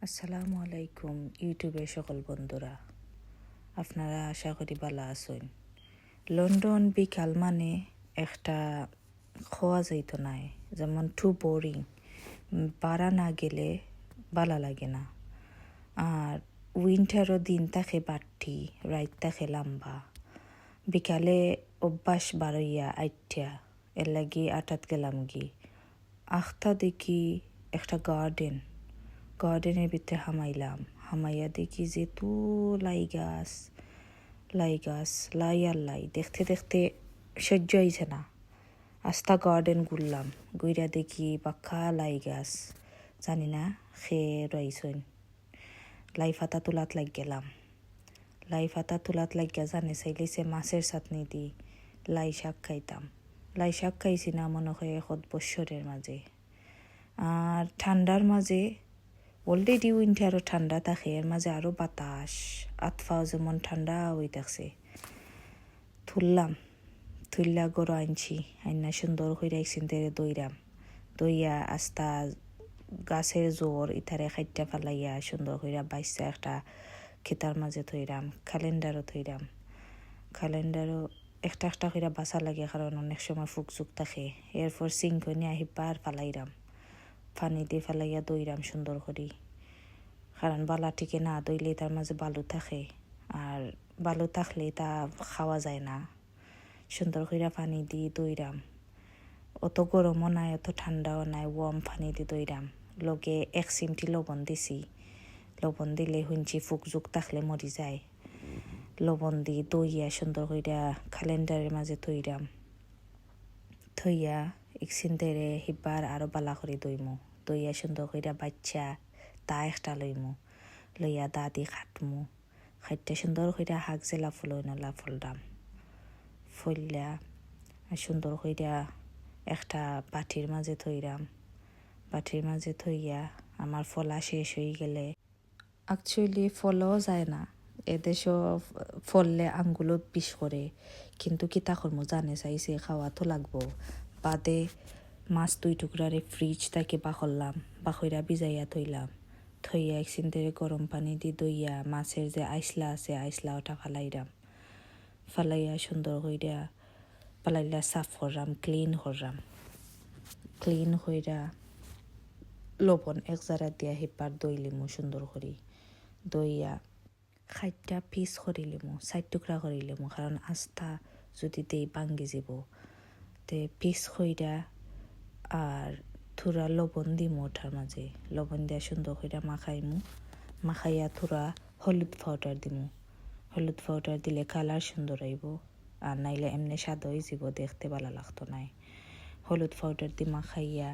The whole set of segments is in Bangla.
আসসালামু আলাইকুম ইউটিউবের সকল বন্ধুরা, আপনারা আশা করি ভালো আছেন। লন্ডন বিকাল মানে একটা খাওয়া যাইত নাই, যেমন টু বোরিং, বাড়া না গেলে ভালো লাগে না। আর উইন্টারও দিন থাকে বাড়তি, রাত থাকে লম্বা। বিকালে অভ্যাস বাড়ইয়া আইটিয়া এর লাগি আটাত গেলাম গি আখটা দেখি একটা গার্ডেনের ভিতরে হামাইয়া দেখি যে তো লাই গাছ লাই আর লাই, দেখতে দেখতে সহ্য হয়েছে না। আস্তা গার্ডেন ঘুরলাম, ঘুরা দেখি পাখা লাই গাছ, জানি না খেয়ে রয়েছেন। লাই ফাতা তোলাত লাগিয়া জানে চাইলেছে মাছের চাটনি দি লাই শাক খাইতাম। লাই শাক খাইছি না মনে হয় 1 বছরের মাঝে। আর ঠান্ডার মাঝে অলরেডি উইন্টারও ঠান্ডা থাকে, এর মাঝে আরও বাতাস, আতফাও যেমন ঠান্ডা হয়ে থাকছে। থুল্লা গরো আনছি, আইনা সুন্দর করে একদিন ধরে দইয়া আস্তা গাছের জোর ইথারে খাইটা ফেলাইয়া সুন্দর করে বাইসা একটা খেতার মাঝে থইরাম। ক্যালেন্ডারও একটা করে বাসা লাগে, কারণ অনেক সময় ফুকচুক থাকে। এরপর সিঙ্কনি আহিবার ফালাইরাম, পানি দিয়ে ফেলাইয়া দইরাম সুন্দর করি, কারণ বালা টিকে না দইলে তার মাঝে বালু থাকে, আর বালু থাকলে তা খাওয়া যায় না। সুন্দর করে পানি দিয়ে দইরাম, অত গরমও নাই অত ঠান্ডাও নাই, ওয়ার্ম পানি দিয়ে দইরাম। লগে 1 চিমটি লবণ দিছি, লবণ দিলে শুনছি ফুকজুক থাকলে মরি যায়। লবণ দিয়ে দইয়া সুন্দর করে ক্যালেন্ডারের মাঝে থইয়া একদিন ধরে হিবার আরও বালা করে দইয়া সুন্দর করে বাচ্চা দা একটা লইয়া দা দিয়ে খাইতে সুন্দর করে হাক যে লাফলদাম ফইলা সুন্দর করে একটা বাটির মাঝে থইয়া আমার ফলা শেষ হয়ে গেলে, অ্যাকচুয়ালি ফলও যায় না এদেশও, ফললে আঙ্গুলত বিষ করে, কিন্তু কি তা করমু জানে চাইছে খাওয়া তো লাগবো। বাদে মাছ 2 টুকরারে ফ্রিজ থেকে বাখইরা ভিজাইয়া থইয়া একদিন ধরে গরম পানি দিয়ে দইয়া মাছের যে আইসলা আছে আইসলা ওটা ফালাইয়া সুন্দর কইরা পালাইলা সাফ করলাম, ক্লিন কইরা লবণ 1 জারা দিয়া হিপার দই লিমু সুন্দর করি, দইয়া 60টা পিস করি লিমু, 60 টুকরা করি লিমু, কারণ আস্থা যদি দেই ভাঙ্গি যাব। তে পিস কইরা আর থুরা লবণ দিমু, ওঠার মাঝে লবণ দিয়া সুন্দর কইরা মাখাইয়া থুরা হলুদ পাউডার দিলে কালার সুন্দর হইব, আর নাইলে এমনি সাদা হয়ে যাব, দেখতে ভালো লাগতো নাই। হলুদ পাউডার দিয়ে মাখাইয়া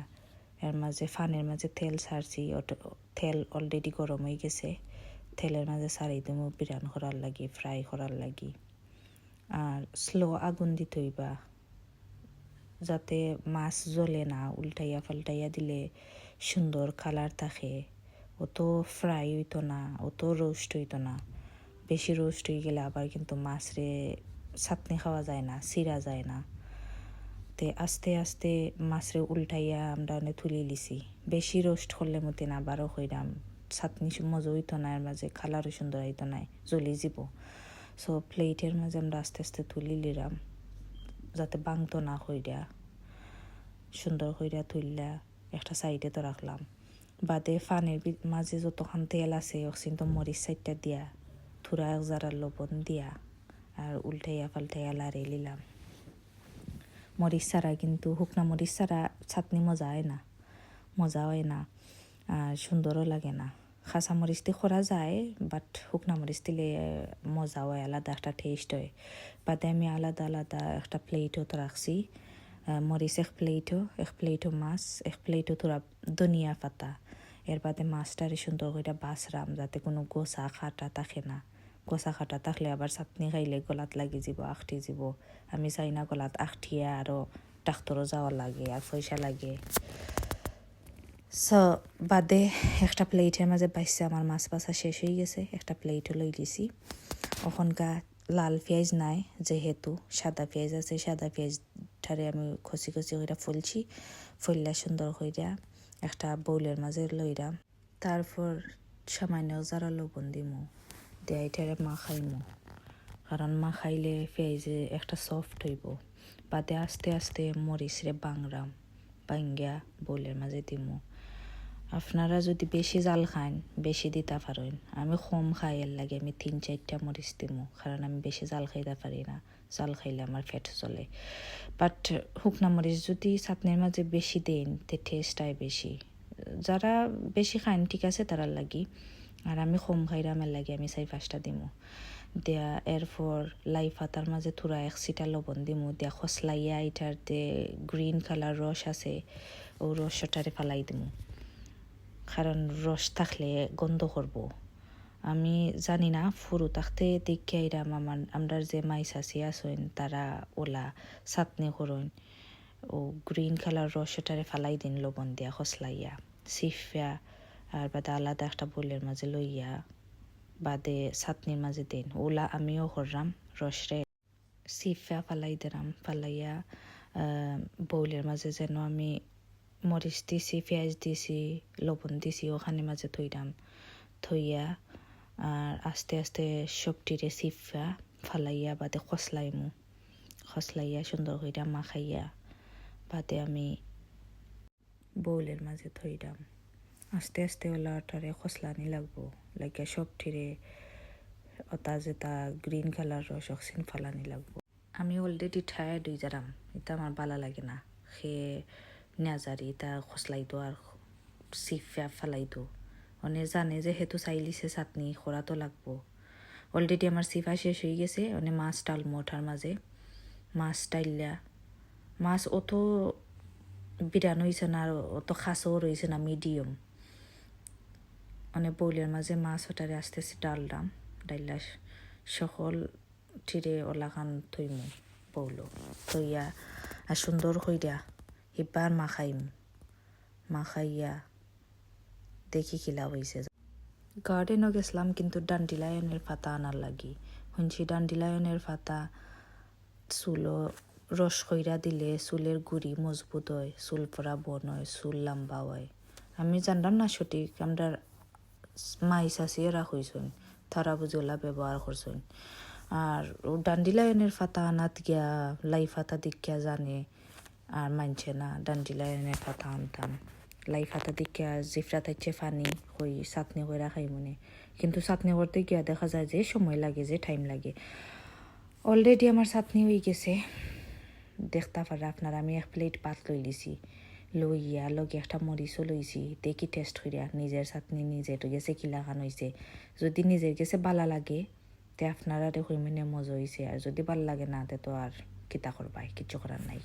এর মাঝে ফানের মাঝে তেল ছাড়ছি, তেল অলরেডি গরম হয়ে গেছে, তেলের মাঝে ছাড়িয়ে দেবো বিরান করার লাগি, ফ্রাই করার লাগি। আর স্লো আগুন দিতে হইবা, যাতে মাছ জ্বলে না, উল্টাইয়া পাল্টাইয়া দিলে সুন্দর কালার থাকে। অত ফ্রাই হইতো না, অত রোস্ট হইতো না, বেশি রোস্ট হয়ে গেলে আবার কিন্তু মাছরে চাটনি খাওয়া যায় না, চিরা যায় না। তে আস্তে আস্তে মাছরে উল্টাইয়া আমরা তুলে লিছি। বেশি রোস্ট করলে মতে না আবারও হইরাম, চাটনি মজা হইতো না, এর মাঝে কালারও সুন্দর হইতো নাই, জ্বলি যাব। সো প্লেটের মাঝে আমরা আস্তে আস্তে তুলি লিরাম, যাতে বাংতো না হইরা সুন্দর হইরা তুললা একটা সাইডে তো রাখলাম। বাদে ফানের মাঝে যতক্ষণ তেল আছে অক্সিন তো মরিচ 4টা দিয়া থুরা 1 জারা লবণ দিয়া আর উল্টাইয়া পাল্টাইয়া লাড়ে লিলাম। মরিচ ছাড়া কিন্তু শুকনা মরিচ ছাড়া চাটনি মজা হয় না, আর সুন্দরও লাগে না। কাঁচা মরিচ দিয়ে করা যায়, বাট শুকনা মরিচ দিলে মজা হয়, আলাদা একটা টেস্ট হয়। বাদে আমি আলাদা একটা প্লেটও তো রাখছি, মরিচ 1 প্লেটও মাছ 1 প্লেটও তোরা ধনিয়া পাতা। এর বাদে মাছটারে সুন্দর করে বাছরাম, যাতে কোনো গোসা খাটা থাকে না। গোসা খাটা থাকলে আবার চাটনি খাইলে গলাত লাগি যাব, আখটি যাব। আমি চাই না গলাত আখটিয়া আরও ডাক্তারও যাওয়া লাগে আর পয়সা লাগে। সো বাদে একটা প্লেটের মাঝে বাইসে আমার মাছ বাছা শেষ হয়ে গেছে, একটা প্লেটও লই দিছি। ওখানকার লাল পেঁয়াজ নাই, যেহেতু সাদা পেঁয়াজ আছে, সাদা পেঁয়াজটারে আমি খসি করে ফুললা সুন্দর কইরা একটা বউলের মাঝে লইরাম। তারপর সামান্য যারা লবণ দিমু দিয়ে এটারে মাখাইমু, কারণ মাখাইলে পেঁয়াজে একটা সফট হইব। বাদে আস্তে আস্তে মরিচরে বাঙ্গা বোলের মাঝে দিমু। আপনারা যদি বেশি জাল খান বেশি দিতে পারেন, আমি কম খাই এর লাগে আমি 3-4টা মরিচ দিমু, কারণ আমি বেশি জাল খাইতে পারি না, জাল খাইলে আমার পেট চলে। বাট শুকনা মরিচ যদি চাটনির মাঝে বেশি দেন তে টেস্ট হয় বেশি। যারা বেশি খান ঠিক আছে তারা লাগি, আর আমি কম খাইরা আমার লাগে আমি 4-5টা দিমু। দিয়া এরপর লাই পাতার মাঝে থোড়া 1 ছিটা লবণ দিমু, দিয়া খসলাইয়া এটার যে গ্রিন কালার রস আছে ও রসটারে ফালাই দিমু, কারণ রস থাকলে গন্ধ করব। আমি জানি না ফুরু থাকতে দেখে এরা আমরা যে মাই চাষি আসেন তারা ওলা চাটনি করুন ও গ্রিন কালার রসটারে ফালাই দিন লবণ দিয়া খসলাইয়া সিফা, আর বাদে আলাদা একটা বোলের মাঝে লইয়া বাদে চাটনির মাঝে দিন। ওলা আমিও করলাম, রসরে সিফা ফালাই দিলাম, ফালাইয়া বউলের মাঝে যেন আমি মরিচ দিছি, পেঁয়াজ দিছি, লবণ দিছি ওখানে মাঝে থইয়া আর আস্তে আস্তে সবটিরে সিফা ফালাইয়া বাদে খসলাইয়া সুন্দর কইরা মাখাইয়া বাদে আমি বউলের মাঝে থইলাম। আস্তে আস্তে ওলাটারে খসলানি লাগবো, লাগিয়া সবটিরে ওটা যেটা গ্রিন কালার রস অক্সিন ফালানি লাগবো। আমি অলরেডি টায়ার্ড হয়ে যারাম, এটা আমার ভালো লাগে না খেয়ে নাজারি তা খসলাই দো আর সিফা ফালাই দো। অনে জানে যে হেতু চাইলিছে চাটনি খোরা তো লাগবো। অলরেডি আমার সিফা শেষ হয়ে গেছে, অনে মাছ টালমো ওঠার মাঝে। মাছ টাইলা মাছ অত বিরান হয়েছে না আর অত খাসও রয়েছে না, মিডিয়াম। অনেক বউলের মাঝে মাছ ওটারে আস্তে আস্তে ডাইলা সকল টিরে ওলাখান থইমু বউলো থইয়া আর সুন্দর হইয়া এবার মাখাইয়া দেখি কিলা হয়েছে। গার্ডেনও গেছিলাম কিন্তু ডান্ডিলায়নের পাতা আনার লাগি, শুনছি ডান্ডিলায়নের পাতা চুলও রস কইরা দিলে চুলের গুড়ি মজবুত হয়, চুল পরা বন হয়, চুল লম্বা হয়। আমি জানলাম না সঠিক, আমরা মাই চাষিয়েরা হইছেন তারা বুঝলা ব্যবহার করছেন। আর ডান্ডিলায়নের পাতা আনাত গিয়া লাই পাতা দিকিয়া জানে আর মানছে না, ডান্ডিলায়নের পাতা আনতাম। লাই পাতা দিকিয়া জিফরা থাকছে ফানি হই চাটনি করে খাই মনে, কিন্তু চাটনি করতে গিয়া দেখা যায় যে সময় লাগে, যে টাইম লাগে। অলরেডি আমার চাটনি হয়ে গেছে, দেখতে পারে আপনারা। আমি 1 প্লেট ভাত লইয়া লগে একটা মরিচও লইছি, দেখি টেস্ট করিয়া নিজের চাটনি নিজের গেছে কি লাগান হয়েছে। যদি নিজের গেছে ভালো লাগে তে আপনারা দেখুন মজা হয়েছে, আর যদি ভালো লাগে না তে তো আর কিতা করবাই, কিচ্ছু করার নাই।